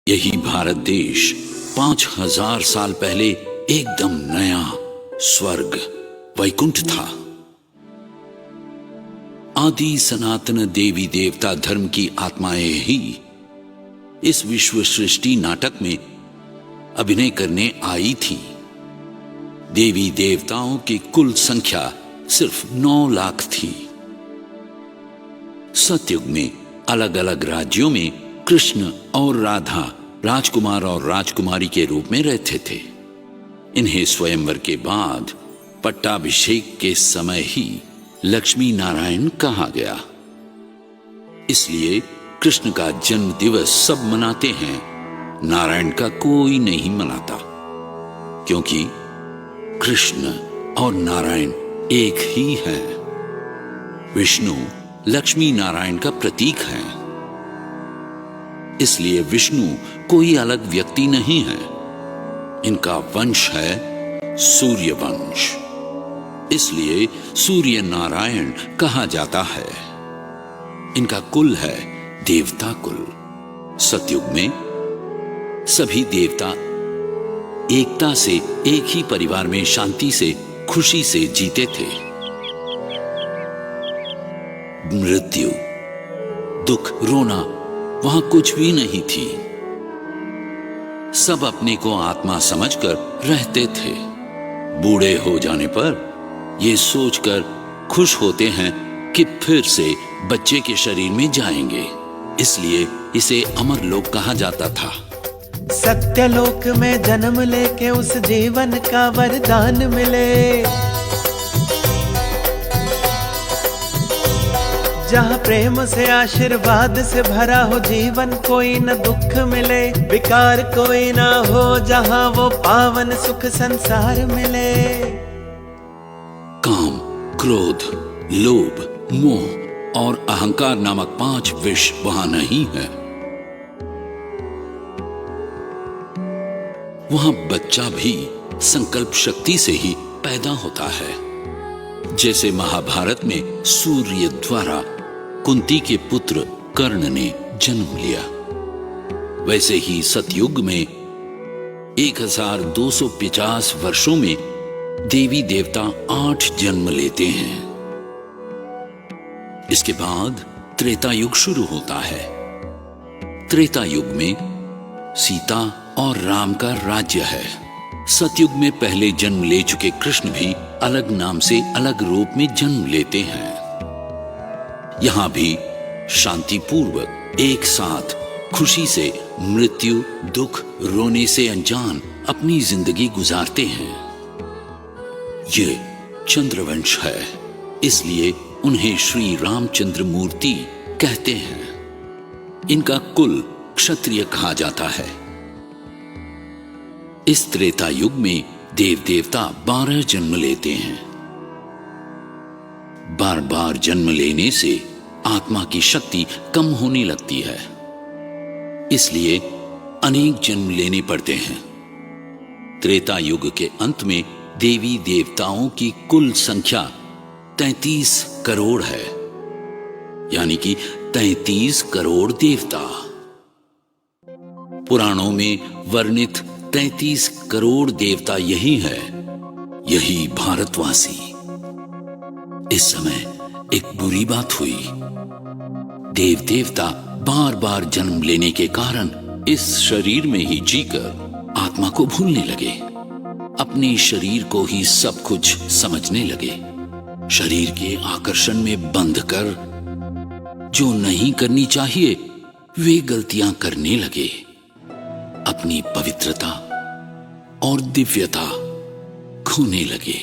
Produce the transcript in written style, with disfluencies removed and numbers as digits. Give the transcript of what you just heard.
यही भारत देश 5000 साल पहले एकदम नया स्वर्ग वैकुंठ था। आदि सनातन देवी देवता धर्म की आत्माएं ही इस विश्व सृष्टि नाटक में अभिनय करने आई थी। देवी देवताओं की कुल संख्या सिर्फ 9 लाख थी। सतयुग में अलग अलग राज्यों में कृष्ण और राधा राजकुमार और राजकुमारी के रूप में रहते थे। इन्हें स्वयंवर के बाद पट्टाभिषेक के समय ही लक्ष्मी नारायण कहा गया। इसलिए कृष्ण का जन्म दिवस सब मनाते हैं, नारायण का कोई नहीं मनाता, क्योंकि कृष्ण और नारायण एक ही है। विष्णु लक्ष्मी नारायण का प्रतीक है, इसलिए विष्णु कोई अलग व्यक्ति नहीं है। इनका वंश है सूर्य वंश, इसलिए सूर्य नारायण कहा जाता है। इनका कुल है देवता कुल। सतयुग में सभी देवता एकता से एक ही परिवार में शांति से खुशी से जीते थे। मृत्यु, दुख, रोना वहां कुछ भी नहीं थी। सब अपने को आत्मा समझकर रहते थे। बूढ़े हो जाने पर ये सोचकर खुश होते हैं कि फिर से बच्चे के शरीर में जाएंगे, इसलिए इसे अमर लोक कहा जाता था। सत्यलोक में जन्म लेके उस जीवन का वरदान मिले, जहाँ प्रेम से आशीर्वाद से भरा हो जीवन, कोई न दुख मिले, विकार कोई ना हो, जहाँ वो पावन सुख संसार मिले। काम, क्रोध, लोभ, मोह और अहंकार नामक 5 विष वहां नहीं है। वहां बच्चा भी संकल्प शक्ति से ही पैदा होता है। जैसे महाभारत में सूर्य द्वारा कुंती के पुत्र कर्ण ने जन्म लिया, वैसे ही सतयुग में 1250 वर्षों में देवी देवता 8 जन्म लेते हैं। इसके बाद त्रेता युग शुरू होता है। त्रेता युग में सीता और राम का राज्य है। सतयुग में पहले जन्म ले चुके कृष्ण भी अलग नाम से अलग रूप में जन्म लेते हैं। यहां भी शांतिपूर्वक एक साथ खुशी से मृत्यु, दुख, रोने से अनजान अपनी जिंदगी गुजारते हैं। ये चंद्रवंश है, इसलिए उन्हें श्री रामचंद्र मूर्ति कहते हैं। इनका कुल क्षत्रिय कहा जाता है। इस त्रेता युग में देव देवता 12 जन्म लेते हैं। बार बार जन्म लेने से आत्मा की शक्ति कम होने लगती है, इसलिए अनेक जन्म लेने पड़ते हैं। त्रेता युग के अंत में देवी देवताओं की कुल संख्या 33 करोड़ है, यानी कि 33 करोड़ देवता। पुराणों में वर्णित 33 करोड़ देवता यही है, यही भारतवासी। इस समय एक बुरी बात हुई। देव देवता बार बार जन्म लेने के कारण इस शरीर में ही जीकर आत्मा को भूलने लगे, अपने शरीर को ही सब कुछ समझने लगे। शरीर के आकर्षण में बंध कर जो नहीं करनी चाहिए वे गलतियां करने लगे। अपनी पवित्रता और दिव्यता खोने लगे।